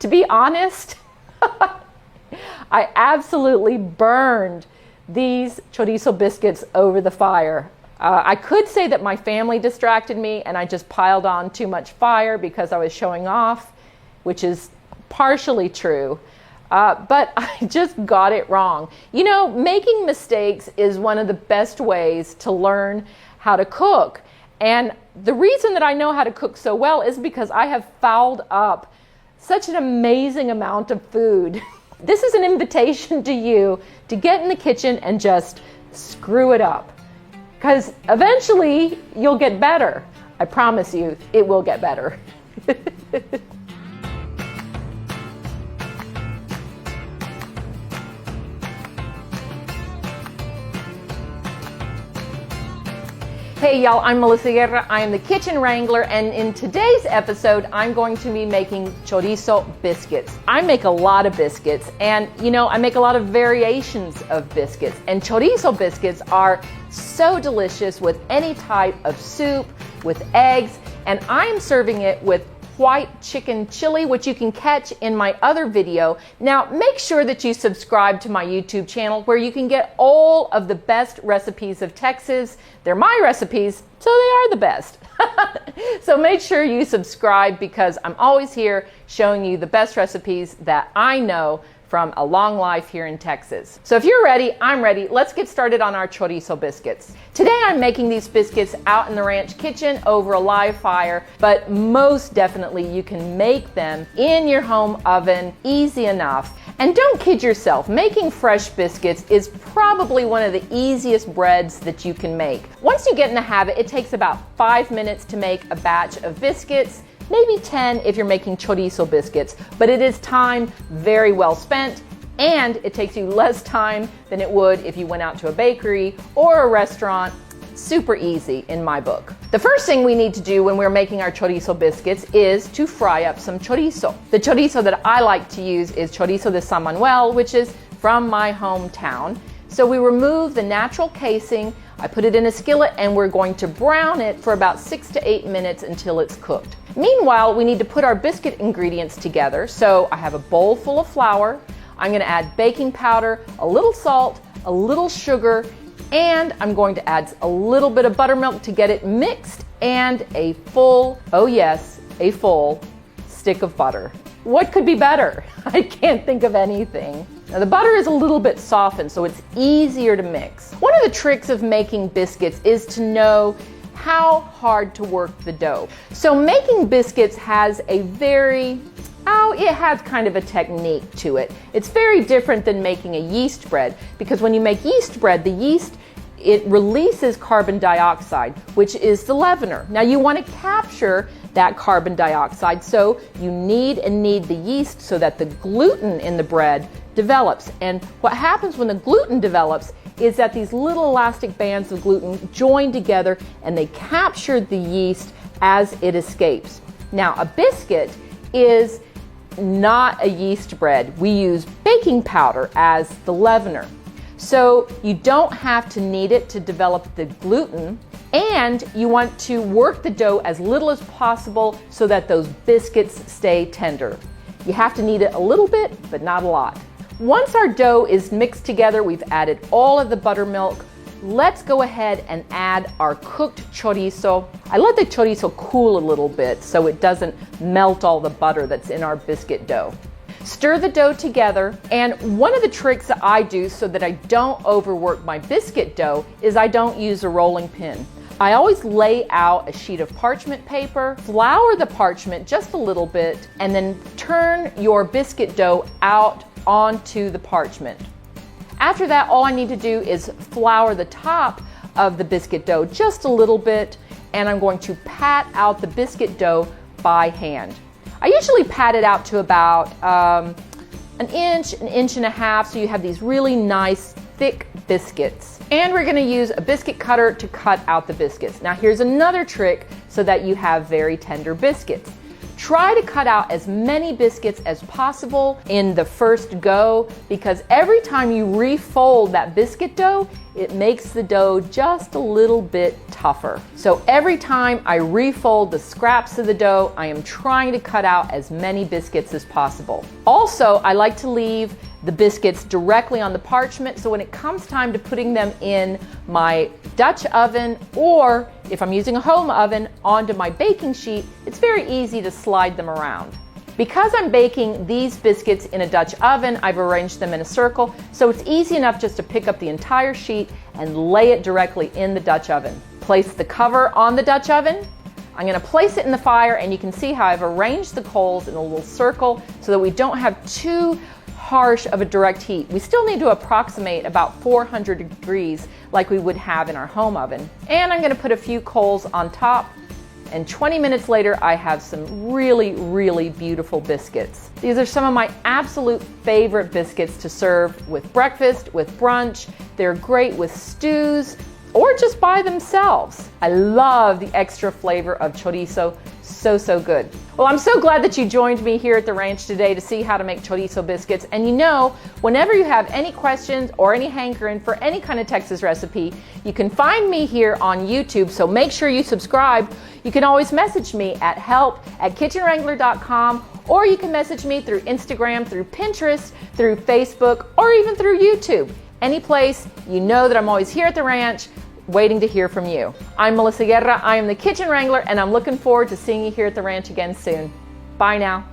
To be honest, I absolutely burned these chorizo biscuits over the fire. I could say that my family distracted me and I just piled on too much fire because I was showing off, which is partially true. But I just got it wrong. You know, making mistakes is one of the best ways to learn how to cook. And the reason that I know how to cook so well is because I have fouled up such an amazing amount of food. This is an invitation to you to get in the kitchen and just screw it up. Because eventually you'll get better. I promise you, it will get better. Hey y'all, I'm Melissa Guerra. I am the Kitchen Wrangler, and in today's episode, I'm going to be making chorizo biscuits. I make a lot of biscuits, and you know, I make a lot of variations of biscuits, and chorizo biscuits are so delicious with any type of soup, with eggs, and I'm serving it with white chicken chili, which you can catch in my other video. Now, make sure that you subscribe to my YouTube channel where you can get all of the best recipes of Texas. They're my recipes, so they are the best. So make sure you subscribe because I'm always here showing you the best recipes that I know from a long life here in Texas. So if you're ready, I'm ready. Let's get started on our chorizo biscuits. Today I'm making these biscuits out in the ranch kitchen over a live fire, but most definitely you can make them in your home oven easy enough. And don't kid yourself, making fresh biscuits is probably one of the easiest breads that you can make. Once you get in the habit, it takes about 5 minutes to make a batch of biscuits. Maybe 10 if you're making chorizo biscuits, but it is time very well spent, and it takes you less time than it would if you went out to a bakery or a restaurant. Super easy in my book. The first thing we need to do when we're making our chorizo biscuits is to fry up some chorizo. The chorizo that I like to use is Chorizo de San Manuel, which is from my hometown. So we remove the natural casing, I put it in a skillet, and we're going to brown it for about 6 to 8 minutes until it's cooked. Meanwhile, we need to put our biscuit ingredients together. So I have a bowl full of flour. I'm going to add baking powder, a little salt, a little sugar, and I'm going to add a little bit of buttermilk to get it mixed, and a full, oh yes, a full stick of butter. What could be better? I can't think of anything. Now the butter is a little bit softened, so it's easier to mix. One of the tricks of making biscuits is to know how hard to work the dough. So making biscuits has a it has kind of a technique to it. It's very different than making a yeast bread, because when you make yeast bread, the yeast, it releases carbon dioxide, which is the leavener. Now you want to capture that carbon dioxide, so you knead and knead the yeast so that the gluten in the bread develops. And what happens when the gluten develops is that these little elastic bands of gluten join together and they capture the yeast as it escapes. Now, a biscuit is not a yeast bread. We use baking powder as the leavener. So you don't have to knead it to develop the gluten, and you want to work the dough as little as possible so that those biscuits stay tender. You have to knead it a little bit, but not a lot. Once our dough is mixed together, we've added all of the buttermilk. Let's go ahead and add our cooked chorizo. I let the chorizo cool a little bit so it doesn't melt all the butter that's in our biscuit dough. Stir the dough together, and one of the tricks that I do so that I don't overwork my biscuit dough is I don't use a rolling pin. I always lay out a sheet of parchment paper, flour the parchment just a little bit, and then turn your biscuit dough out onto the parchment. After that, all I need to do is flour the top of the biscuit dough just a little bit, and I'm going to pat out the biscuit dough by hand. I usually pat it out to about an inch and a half, so you have these really nice thick biscuits. And we're going to use a biscuit cutter to cut out the biscuits. Now here's another trick so that you have very tender biscuits. Try to cut out as many biscuits as possible in the first go, because every time you refold that biscuit dough, it makes the dough just a little bit tougher. So every time I refold the scraps of the dough, I am trying to cut out as many biscuits as possible. Also, I like to leave the biscuits directly on the parchment, so when it comes time to putting them in my Dutch oven, or if I'm using a home oven, onto my baking sheet, it's very easy to slide them around. Because I'm baking these biscuits in a Dutch oven, I've arranged them in a circle, so it's easy enough just to pick up the entire sheet and lay it directly in the Dutch oven. Place the cover on the Dutch oven. I'm going to place it in the fire, and you can see how I've arranged the coals in a little circle so that we don't have too harsh of a direct heat. We still need to approximate about 400 degrees like we would have in our home oven. And I'm going to put a few coals on top, and 20 minutes later I have some really, really beautiful biscuits. These are some of my absolute favorite biscuits to serve with breakfast, with brunch. They're great with stews or just by themselves. I love the extra flavor of chorizo. So good. Well, I'm so glad that you joined me here at the ranch today to see how to make chorizo biscuits. And you know, whenever you have any questions or any hankering for any kind of Texas recipe, you can find me here on YouTube, so make sure you subscribe. You can always message me at help@kitchenwrangler.com, or you can message me through Instagram, through Pinterest, through Facebook, or even through YouTube. Any place, you know that I'm always here at the ranch, waiting to hear from you. I'm Melissa Guerra, I am the Kitchen Wrangler, and I'm looking forward to seeing you here at the ranch again soon. Bye now.